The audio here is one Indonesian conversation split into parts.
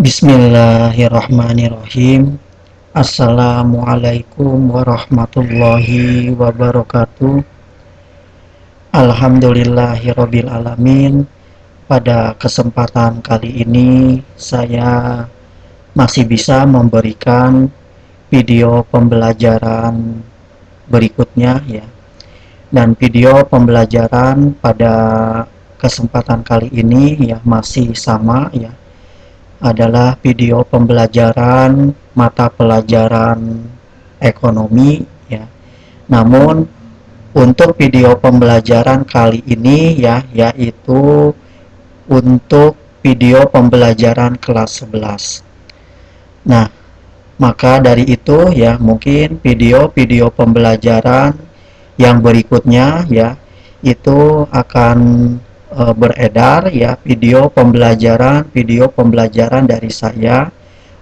Bismillahirrahmanirrahim. Assalamualaikum warahmatullahi wabarakatuh. Alhamdulillahirabbil alamin. Pada kesempatan kali ini saya masih bisa memberikan video pembelajaran berikutnya ya. Dan video pembelajaran pada kesempatan kali ini ya masih sama ya, adalah video pembelajaran mata pelajaran ekonomi ya. Namun untuk video pembelajaran kali ini ya, yaitu untuk video pembelajaran kelas 11. Nah, maka dari itu ya, mungkin video-video pembelajaran yang berikutnya ya, itu akan beredar ya, video pembelajaran dari saya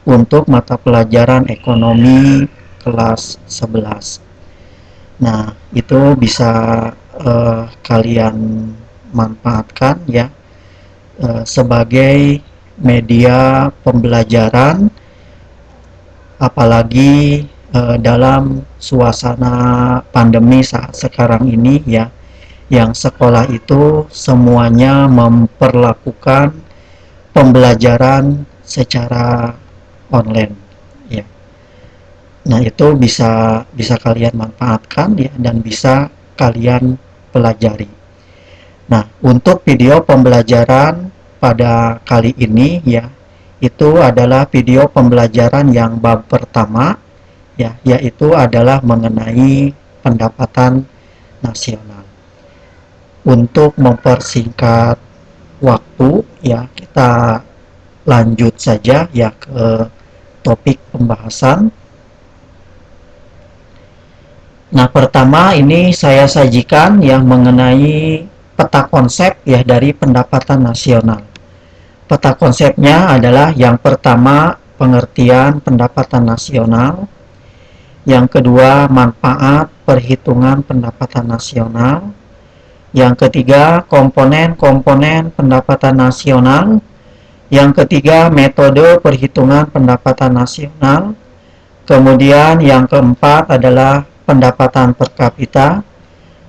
untuk mata pelajaran ekonomi kelas 11. Nah, itu bisa kalian manfaatkan ya sebagai media pembelajaran, apalagi dalam suasana pandemi saat sekarang ini ya, yang sekolah itu semuanya memperlakukan pembelajaran secara online ya. Nah, itu bisa kalian manfaatkan ya, dan bisa kalian pelajari. Nah, untuk video pembelajaran pada kali ini ya, itu adalah video pembelajaran yang bab pertama ya, yaitu adalah mengenai pendapatan nasional. Untuk mempersingkat waktu ya, kita lanjut saja ya ke topik pembahasan. Nah, pertama ini saya sajikan yang mengenai peta konsep ya dari pendapatan nasional. Peta konsepnya adalah yang pertama pengertian pendapatan nasional, yang kedua manfaat perhitungan pendapatan nasional, yang ketiga komponen-komponen pendapatan nasional, yang ketiga metode perhitungan pendapatan nasional, kemudian yang keempat adalah pendapatan per kapita,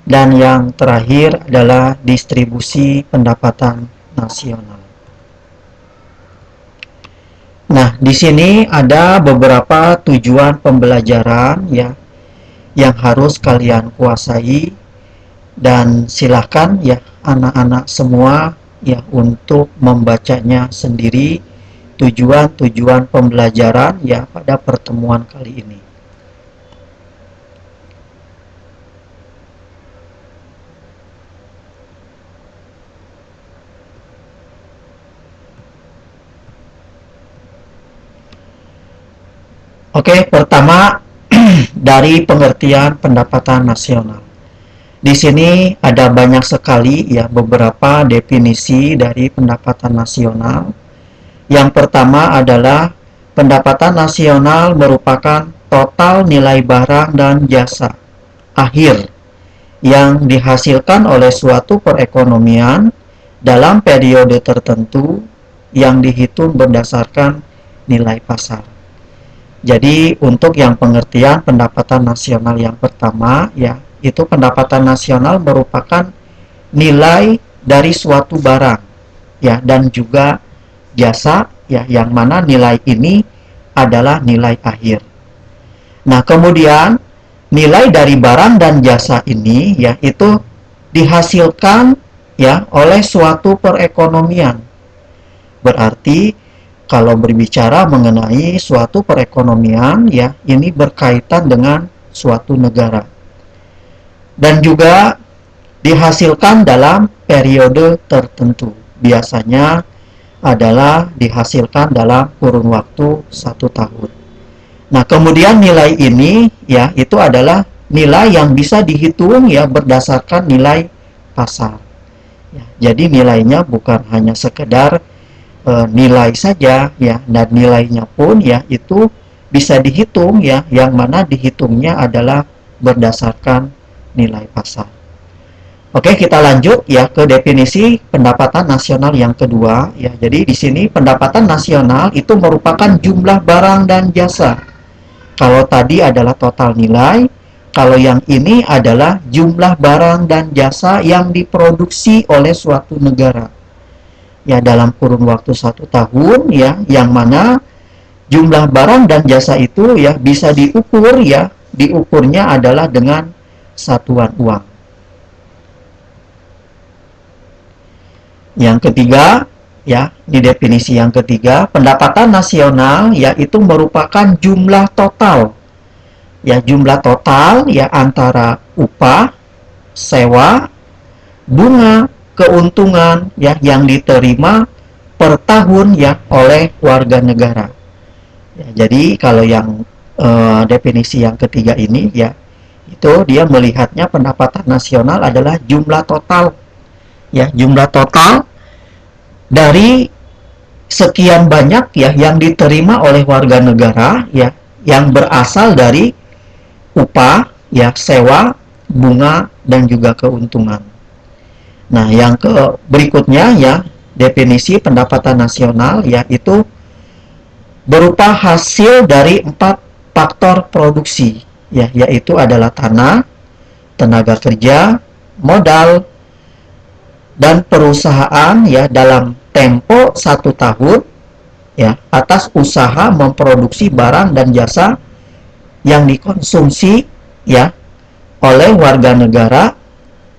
dan yang terakhir adalah distribusi pendapatan nasional. Nah, di sini ada beberapa tujuan pembelajaran ya yang harus kalian kuasai, dan silakan ya anak-anak semua ya untuk membacanya sendiri, tujuan-tujuan pembelajaran ya pada pertemuan kali ini. Oke, pertama dari pengertian pendapatan nasional. Di sini ada banyak sekali ya beberapa definisi dari pendapatan nasional. Yang pertama adalah pendapatan nasional merupakan total nilai barang dan jasa akhir yang dihasilkan oleh suatu perekonomian dalam periode tertentu yang dihitung berdasarkan nilai pasar. Jadi untuk yang pengertian pendapatan nasional yang pertama ya, itu pendapatan nasional merupakan nilai dari suatu barang ya, dan juga jasa ya, yang mana nilai ini adalah nilai akhir. Nah, kemudian nilai dari barang dan jasa ini ya, itu dihasilkan ya oleh suatu perekonomian. Berarti kalau berbicara mengenai suatu perekonomian ya, ini berkaitan dengan suatu negara, dan juga dihasilkan dalam periode tertentu. Biasanya adalah dihasilkan dalam kurun waktu 1 tahun. Nah, kemudian nilai ini ya, itu adalah nilai yang bisa dihitung ya berdasarkan nilai pasar ya. Jadi nilainya bukan hanya sekedar nilai saja ya, dan nilainya pun ya itu bisa dihitung ya, yang mana dihitungnya adalah berdasarkan nilai pasar. Oke, kita lanjut ya ke definisi pendapatan nasional yang kedua ya. Jadi di sini pendapatan nasional itu merupakan jumlah barang dan jasa. Kalau tadi adalah total nilai, kalau yang ini adalah jumlah barang dan jasa yang diproduksi oleh suatu negara. Ya, dalam kurun waktu 1 tahun ya, yang mana jumlah barang dan jasa itu ya bisa diukur ya, diukurnya adalah dengan satuan uang. Yang ketiga, ya, di definisi yang ketiga, pendapatan nasional yaitu merupakan jumlah total. Ya, jumlah total ya antara upah, sewa, bunga, keuntungan ya yang diterima per tahun ya oleh warga negara. Ya, jadi kalau yang definisi yang ketiga ini ya itu dia melihatnya pendapatan nasional adalah jumlah total ya, jumlah total dari sekian banyak ya yang diterima oleh warga negara ya yang berasal dari upah ya, sewa, bunga dan juga keuntungan. Nah, yang berikutnya ya definisi pendapatan nasional yaitu berupa hasil dari 4 faktor produksi ya, yaitu adalah tanah, tenaga kerja, modal, dan perusahaan ya dalam tempo 1 tahun ya atas usaha memproduksi barang dan jasa yang dikonsumsi ya oleh warga negara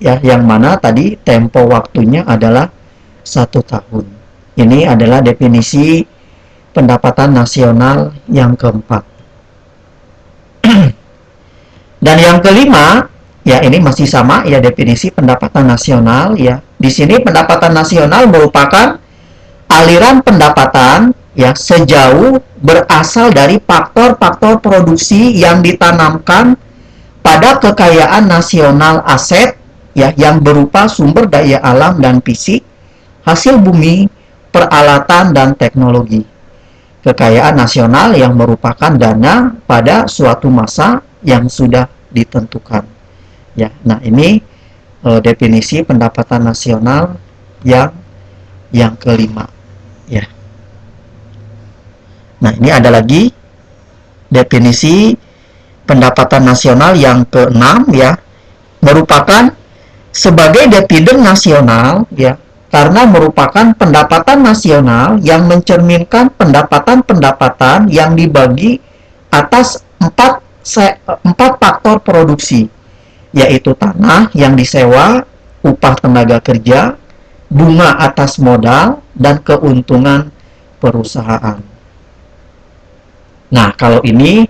ya, yang mana tadi tempo waktunya adalah 1 tahun. Ini adalah definisi pendapatan nasional yang keempat. Dan yang kelima, ya ini masih sama ya definisi pendapatan nasional ya. Di sini pendapatan nasional merupakan aliran pendapatan ya sejauh berasal dari faktor-faktor produksi yang ditanamkan pada kekayaan nasional aset ya yang berupa sumber daya alam dan fisik, hasil bumi, peralatan dan teknologi. Kekayaan nasional yang merupakan dana pada suatu masa yang sudah ditentukan. Ya, nah ini definisi pendapatan nasional yang kelima. Ya. Nah, ini ada lagi definisi pendapatan nasional yang keenam ya, merupakan sebagai dividen nasional ya, karena merupakan pendapatan nasional yang mencerminkan pendapatan-pendapatan yang dibagi atas 4 faktor produksi, yaitu tanah yang disewa, upah tenaga kerja, bunga atas modal, dan keuntungan perusahaan. Nah, kalau ini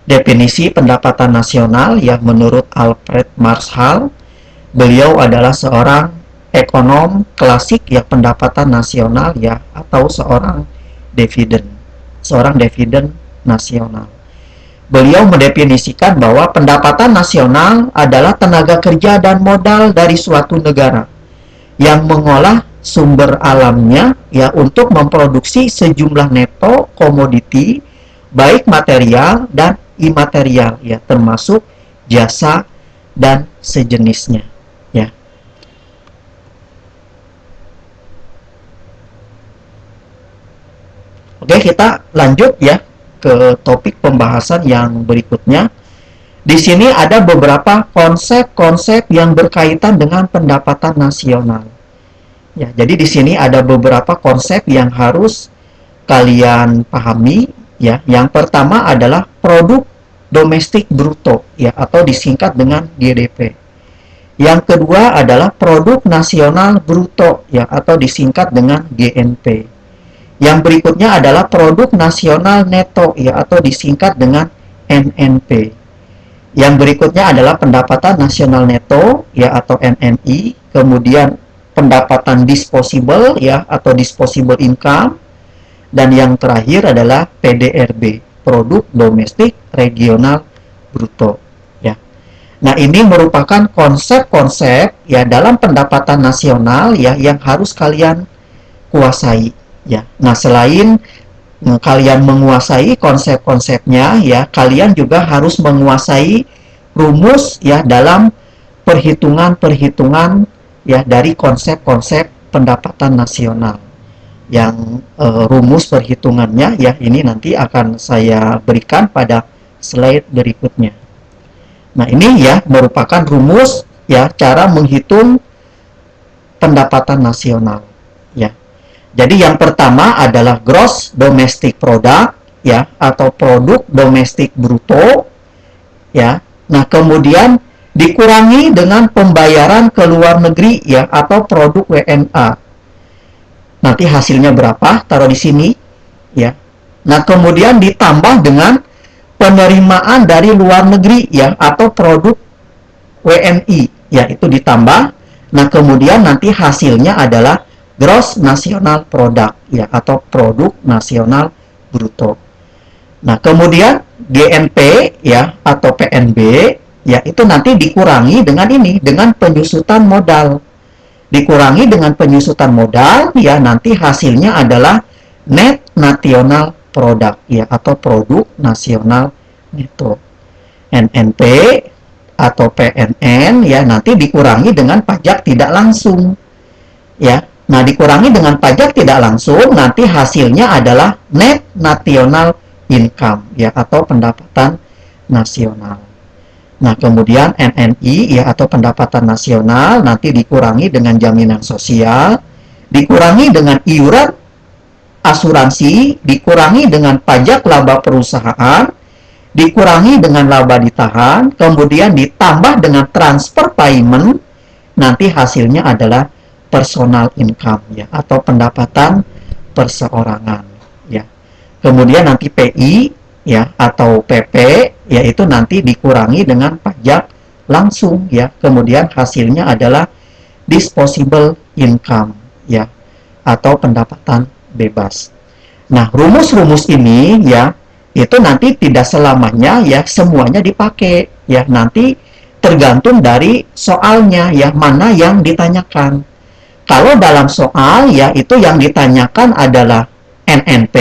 definisi pendapatan nasional ya menurut Alfred Marshall. Beliau adalah seorang ekonom klasik ya pendapatan nasional ya, atau seorang dividen nasional. Beliau mendefinisikan bahwa pendapatan nasional adalah tenaga kerja dan modal dari suatu negara yang mengolah sumber alamnya ya untuk memproduksi sejumlah neto komoditi baik material dan imaterial ya, termasuk jasa dan sejenisnya ya. Oke, kita lanjut ya ke topik pembahasan yang berikutnya. Di sini ada beberapa konsep-konsep yang berkaitan dengan pendapatan nasional. Ya, jadi di sini ada beberapa konsep yang harus kalian pahami ya. Yang pertama adalah produk domestik bruto ya, atau disingkat dengan GDP. Yang kedua adalah produk nasional bruto ya, atau disingkat dengan GNP. Yang berikutnya adalah produk nasional neto ya, atau disingkat dengan NNP. Yang berikutnya adalah pendapatan nasional neto ya, atau NNI. Kemudian pendapatan disposable ya, atau disposable income. Dan yang terakhir adalah PDRB, produk domestik regional bruto ya. Nah, ini merupakan konsep-konsep ya dalam pendapatan nasional ya yang harus kalian kuasai ya. Nah, selain kalian menguasai konsep-konsepnya ya, kalian juga harus menguasai rumus ya dalam perhitungan-perhitungan ya dari konsep-konsep pendapatan nasional yang rumus perhitungannya ya ini nanti akan saya berikan pada slide berikutnya. Nah, ini ya merupakan rumus ya cara menghitung pendapatan nasional ya. Jadi yang pertama adalah gross domestic product ya atau produk domestik bruto ya. Nah, kemudian dikurangi dengan pembayaran ke luar negeri ya atau produk WNA. Nanti hasilnya berapa? Taruh di sini ya. Nah, kemudian ditambah dengan penerimaan dari luar negeri ya atau produk WNI ya itu ditambah. Nah, kemudian nanti hasilnya adalah gross national product ya atau produk nasional bruto. Nah, kemudian GNP ya atau PNB ya itu nanti dikurangi dengan ini dengan penyusutan modal. Dikurangi dengan penyusutan modal ya nanti hasilnya adalah net national product ya atau produk nasional neto. NNP atau PNN ya nanti dikurangi dengan pajak tidak langsung ya. Nah, dikurangi dengan pajak tidak langsung nanti hasilnya adalah net national income ya atau pendapatan nasional. Nah, kemudian NNI ya atau pendapatan nasional nanti dikurangi dengan jaminan sosial, dikurangi dengan iuran asuransi, dikurangi dengan pajak laba perusahaan, dikurangi dengan laba ditahan, kemudian ditambah dengan transfer payment, nanti hasilnya adalah personal income ya atau pendapatan perseorangan ya. Kemudian nanti PI ya atau PP yaitu nanti dikurangi dengan pajak langsung ya. Kemudian hasilnya adalah disposable income ya atau pendapatan bebas. Nah, rumus-rumus ini ya itu nanti tidak selamanya ya semuanya dipakai ya. Nanti tergantung dari soalnya ya mana yang ditanyakan. Kalau dalam soal ya itu yang ditanyakan adalah NNP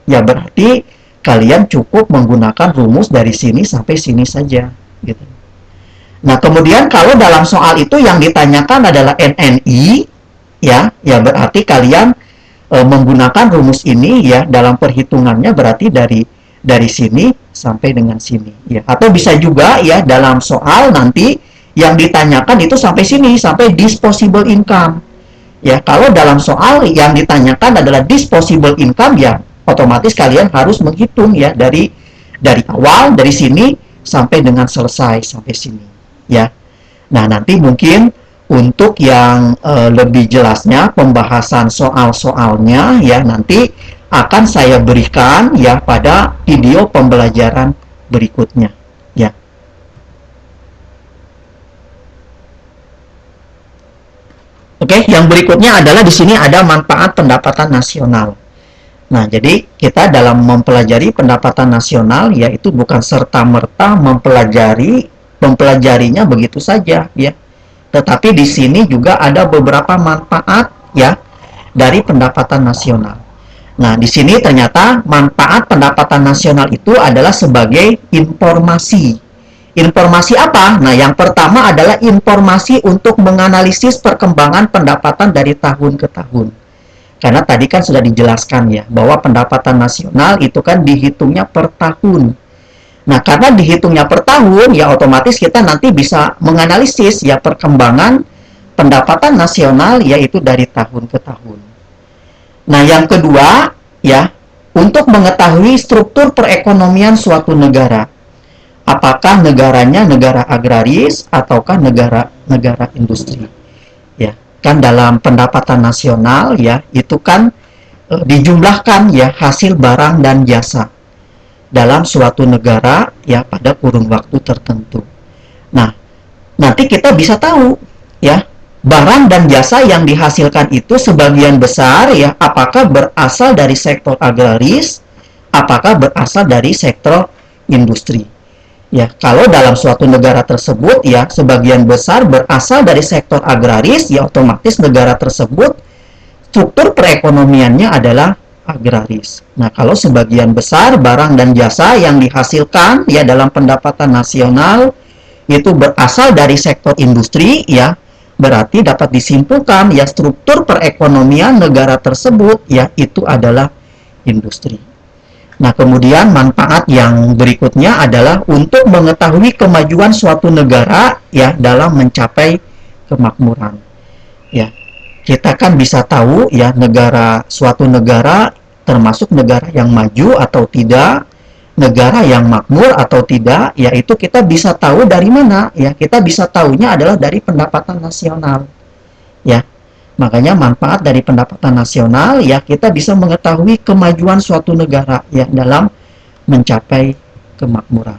ya berarti kalian cukup menggunakan rumus dari sini sampai sini saja gitu. Nah, kemudian kalau dalam soal itu yang ditanyakan adalah NNI ya berarti kalian menggunakan rumus ini ya dalam perhitungannya berarti dari sini sampai dengan sini ya. Atau bisa juga ya dalam soal nanti yang ditanyakan itu sampai sini sampai disposable income. Ya, kalau dalam soal yang ditanyakan adalah disposable income ya otomatis kalian harus menghitung ya dari awal dari sini sampai dengan selesai sampai sini ya. Nah, nanti mungkin untuk yang lebih jelasnya pembahasan soal-soalnya ya nanti akan saya berikan ya pada video pembelajaran berikutnya ya. Oke, yang berikutnya adalah di sini ada manfaat pendapatan nasional. Nah, jadi kita dalam mempelajari pendapatan nasional yaitu bukan serta-merta mempelajarinya begitu saja ya. Tetapi di sini juga ada beberapa manfaat ya dari pendapatan nasional. Nah, di sini ternyata manfaat pendapatan nasional itu adalah sebagai informasi. Informasi apa? Nah, yang pertama adalah informasi untuk menganalisis perkembangan pendapatan dari tahun ke tahun. Karena tadi kan sudah dijelaskan ya, bahwa pendapatan nasional itu kan dihitungnya per tahun. Nah, karena dihitungnya per tahun, ya otomatis kita nanti bisa menganalisis ya perkembangan pendapatan nasional yaitu dari tahun ke tahun. Nah, yang kedua ya, untuk mengetahui struktur perekonomian suatu negara. Apakah negaranya negara agraris ataukah negara industri. Ya. Kan dalam pendapatan nasional ya itu kan dijumlahkan ya hasil barang dan jasa dalam suatu negara ya pada kurun waktu tertentu. Nah, nanti kita bisa tahu ya barang dan jasa yang dihasilkan itu sebagian besar ya apakah berasal dari sektor agraris, apakah berasal dari sektor industri. Ya, kalau dalam suatu negara tersebut ya sebagian besar berasal dari sektor agraris, ya otomatis negara tersebut struktur perekonomiannya adalah agraris. Nah, kalau sebagian besar barang dan jasa yang dihasilkan ya dalam pendapatan nasional itu berasal dari sektor industri, ya, berarti dapat disimpulkan ya struktur perekonomian negara tersebut ya itu adalah industri. Nah, kemudian manfaat yang berikutnya adalah untuk mengetahui kemajuan suatu negara ya dalam mencapai kemakmuran. Ya, kita kan bisa tahu ya suatu negara termasuk negara yang maju atau tidak, negara yang makmur atau tidak, yaitu kita bisa tahu dari mana ya, kita bisa tahunya adalah dari pendapatan nasional ya. Makanya manfaat dari pendapatan nasional ya kita bisa mengetahui kemajuan suatu negara ya dalam mencapai kemakmuran.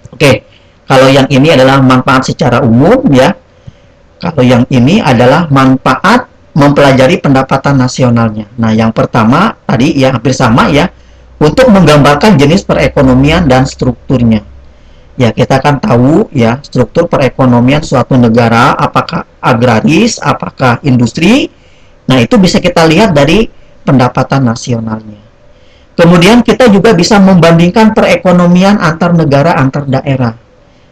Oke, kalau yang ini adalah manfaat secara umum ya. Kalau yang ini adalah manfaat mempelajari pendapatan nasionalnya. Nah, yang pertama tadi ya hampir sama ya, untuk menggambarkan jenis perekonomian dan strukturnya. Ya, kita kan tahu ya, struktur perekonomian suatu negara, apakah agraris, apakah industri. Nah, itu bisa kita lihat dari pendapatan nasionalnya. Kemudian kita juga bisa membandingkan perekonomian antar negara, antar daerah.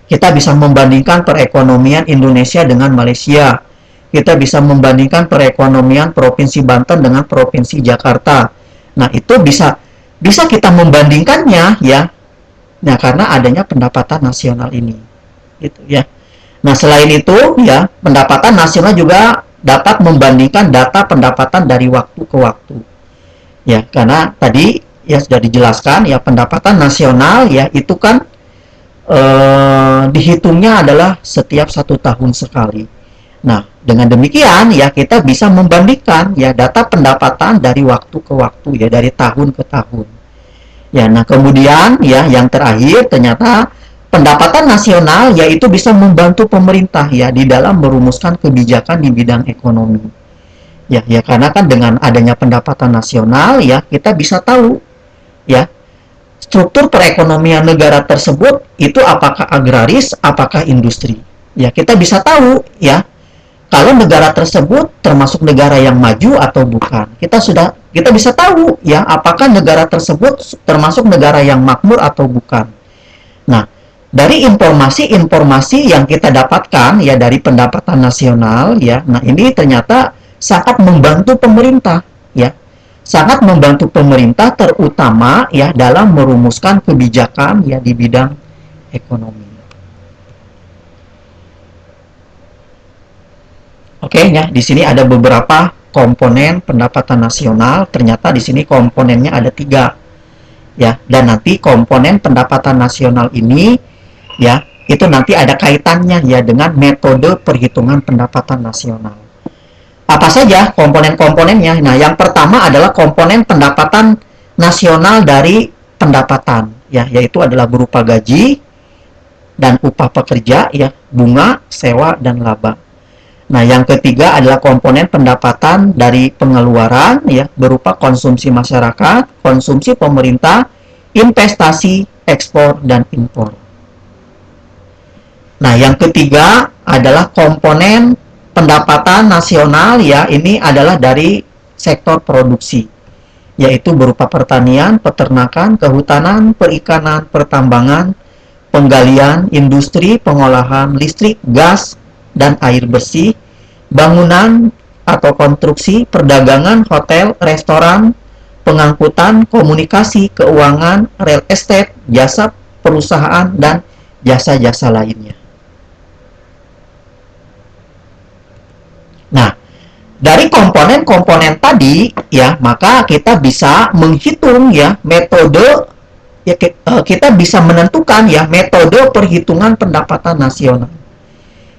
Kita bisa membandingkan perekonomian Indonesia dengan Malaysia. Kita bisa membandingkan perekonomian Provinsi Banten dengan Provinsi Jakarta. Nah, itu bisa kita membandingkannya ya. Nah, karena adanya pendapatan nasional ini, gitu ya. Nah, selain itu, ya, pendapatan nasional juga dapat membandingkan data pendapatan dari waktu ke waktu. Ya, karena tadi ya sudah dijelaskan, ya pendapatan nasional ya itu kan dihitungnya adalah setiap 1 tahun sekali. Nah, dengan demikian ya kita bisa membandingkan ya data pendapatan dari waktu ke waktu ya, dari tahun ke tahun. Ya, nah kemudian ya yang terakhir ternyata pendapatan nasional yaitu bisa membantu pemerintah ya di dalam merumuskan kebijakan di bidang ekonomi. Ya, karena kan dengan adanya pendapatan nasional ya kita bisa tahu ya struktur perekonomian negara tersebut itu apakah agraris, apakah industri. Ya, kita bisa tahu ya kalau negara tersebut termasuk negara yang maju atau bukan. Kita bisa tahu ya apakah negara tersebut termasuk negara yang makmur atau bukan. Nah, dari informasi-informasi yang kita dapatkan ya dari pendapatan nasional ya, nah ini ternyata sangat membantu pemerintah ya. Sangat membantu pemerintah terutama ya dalam merumuskan kebijakan ya di bidang ekonomi. Oke ya, di sini ada beberapa komponen pendapatan nasional. Ternyata di sini komponennya ada 3 ya, dan nanti komponen pendapatan nasional ini ya itu nanti ada kaitannya ya dengan metode perhitungan pendapatan nasional. Apa saja komponen-komponennya? Nah, yang pertama adalah komponen pendapatan nasional dari pendapatan ya, yaitu adalah berupa gaji dan upah pekerja ya, bunga, sewa dan laba. Nah, yang ketiga adalah komponen pendapatan dari pengeluaran ya, berupa konsumsi masyarakat, konsumsi pemerintah, investasi, ekspor dan impor. Nah, yang ketiga adalah komponen pendapatan nasional ya, ini adalah dari sektor produksi, yaitu berupa pertanian, peternakan, kehutanan, perikanan, pertambangan, penggalian, industri, pengolahan, listrik, gas, dan air bersih, bangunan atau konstruksi, perdagangan, hotel, restoran, pengangkutan, komunikasi, keuangan, real estate, jasa perusahaan, dan jasa-jasa lainnya. Nah, dari komponen-komponen tadi ya, maka kita bisa menghitung ya metode ya, kita bisa menentukan ya metode perhitungan pendapatan nasional.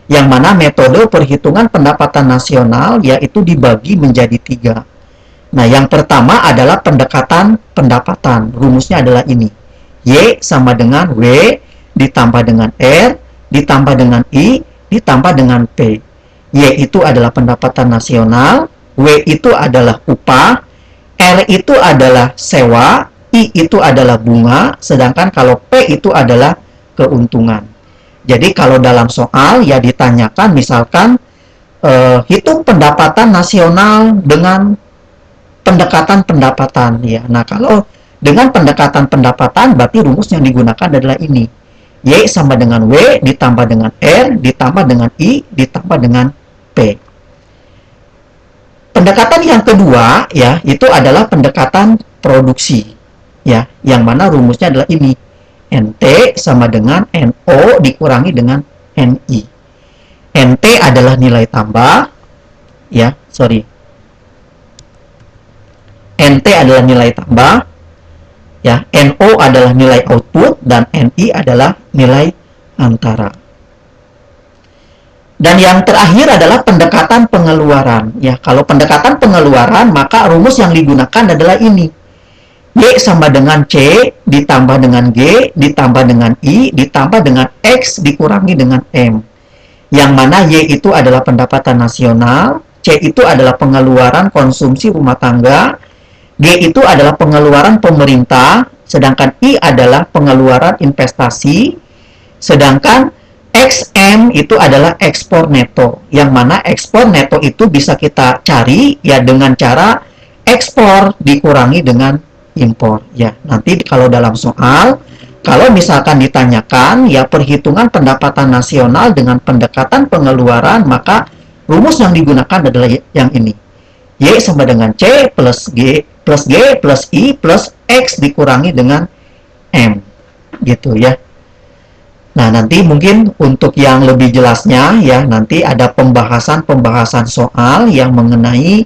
Yang mana metode perhitungan pendapatan nasional yaitu dibagi menjadi 3. Nah, yang pertama adalah pendekatan pendapatan. Rumusnya adalah ini. Y sama dengan W ditambah dengan R ditambah dengan I ditambah dengan P. Y itu adalah pendapatan nasional, W itu adalah upah, R itu adalah sewa, I itu adalah bunga, sedangkan kalau P itu adalah keuntungan. Jadi kalau dalam soal ya ditanyakan misalkan hitung pendapatan nasional dengan pendekatan pendapatan ya. Nah, kalau dengan pendekatan pendapatan berarti rumus yang digunakan adalah ini. Y sama dengan W ditambah dengan R ditambah dengan I ditambah dengan P. Pendekatan yang kedua ya, itu adalah pendekatan produksi. Ya, yang mana rumusnya adalah ini. NT sama dengan NO dikurangi dengan NI. NT adalah nilai tambah ya, NT adalah nilai tambah ya, NO adalah nilai output, dan NI adalah nilai antara. Dan yang terakhir adalah pendekatan pengeluaran. Ya, kalau pendekatan pengeluaran, maka rumus yang digunakan adalah ini. Y sama dengan C ditambah dengan G ditambah dengan I ditambah dengan X dikurangi dengan M. Yang mana Y itu adalah pendapatan nasional, C itu adalah pengeluaran konsumsi rumah tangga, G itu adalah pengeluaran pemerintah, sedangkan I adalah pengeluaran investasi, sedangkan XM itu adalah ekspor neto, yang mana ekspor neto itu bisa kita cari ya dengan cara ekspor dikurangi dengan impor. Ya, nanti kalau dalam soal, kalau misalkan ditanyakan ya perhitungan pendapatan nasional dengan pendekatan pengeluaran, maka rumus yang digunakan adalah yang ini. Y sama dengan C plus G plus I plus X dikurangi dengan M. Gitu ya. Nah, nanti mungkin untuk yang lebih jelasnya ya, nanti ada pembahasan soal yang mengenai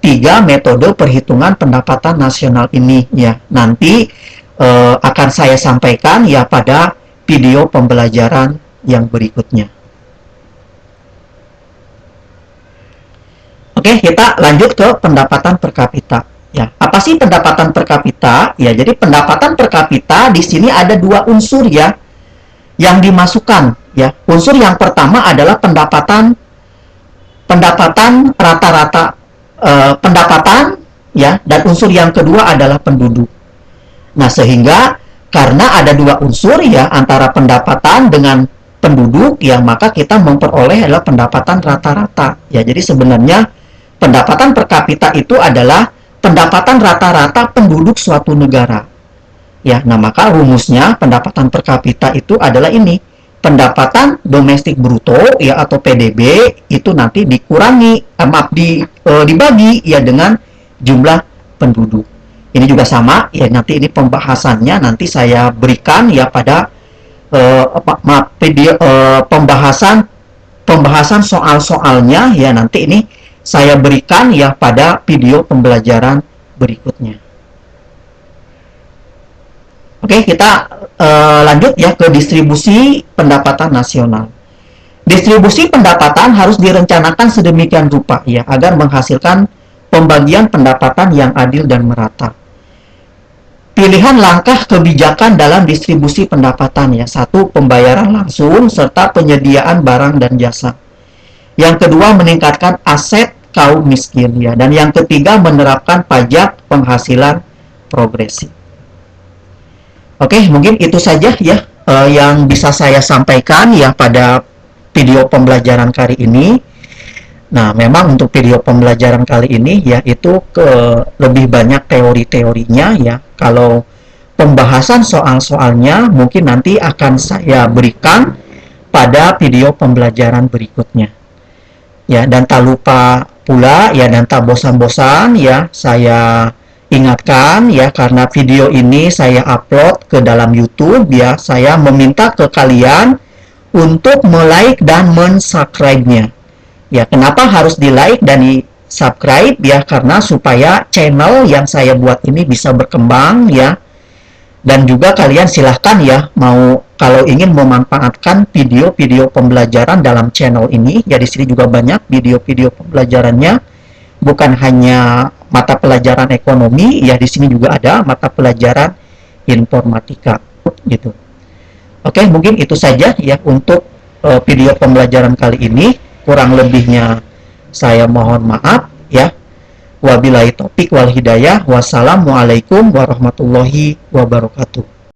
3 metode perhitungan pendapatan nasional ini ya. Nanti akan saya sampaikan ya pada video pembelajaran yang berikutnya. Oke, kita lanjut ke pendapatan per kapita. Ya, apa sih pendapatan per kapita? Ya, jadi pendapatan per kapita di sini ada 2 unsur ya yang dimasukkan. Ya, unsur yang pertama adalah pendapatan rata-rata pendapatan ya, dan unsur yang kedua adalah penduduk. Nah, sehingga karena ada 2 unsur ya antara pendapatan dengan penduduk ya, maka kita memperoleh adalah pendapatan rata-rata. Ya, jadi sebenarnya pendapatan per kapita itu adalah pendapatan rata-rata penduduk suatu negara. Ya, nah maka rumusnya pendapatan per kapita itu adalah ini. Pendapatan domestik bruto ya atau PDB itu nanti dikurangi dibagi ya dengan jumlah penduduk. Ini juga sama ya, nanti ini pembahasannya nanti saya berikan ya pada pembahasan soal-soalnya ya, nanti ini saya berikan ya pada video pembelajaran berikutnya. Oke, kita lanjut ya ke distribusi pendapatan nasional. Distribusi pendapatan harus direncanakan sedemikian rupa ya agar menghasilkan pembagian pendapatan yang adil dan merata. Pilihan langkah kebijakan dalam distribusi pendapatan ya. 1. Pembayaran langsung serta penyediaan barang dan jasa. Yang kedua, meningkatkan aset kaum miskin ya, dan yang ketiga menerapkan pajak penghasilan progresif. Oke, mungkin itu saja ya yang bisa saya sampaikan ya pada video pembelajaran kali ini. Nah, memang untuk video pembelajaran kali ini ya itu lebih banyak teori-teorinya ya. Kalau pembahasan soal-soalnya mungkin nanti akan saya berikan pada video pembelajaran berikutnya. Ya, dan tak lupa pula ya, dan tak bosan-bosan ya saya ingatkan ya, karena video ini saya upload ke dalam YouTube ya, saya meminta ke kalian untuk like dan subscribe-nya. Ya, kenapa harus like dan subscribe ya? Karena supaya channel yang saya buat ini bisa berkembang ya. Dan juga kalian silahkan ya, kalau ingin memanfaatkan video-video pembelajaran dalam channel ini, ya di sini juga banyak video-video pembelajarannya, bukan hanya mata pelajaran ekonomi, ya di sini juga ada mata pelajaran informatika gitu. Oke, mungkin itu saja ya untuk video pembelajaran kali ini. Kurang lebihnya saya mohon maaf ya. Wabillahi taufik wal hidayah. Wassalamualaikum warahmatullahi wabarakatuh.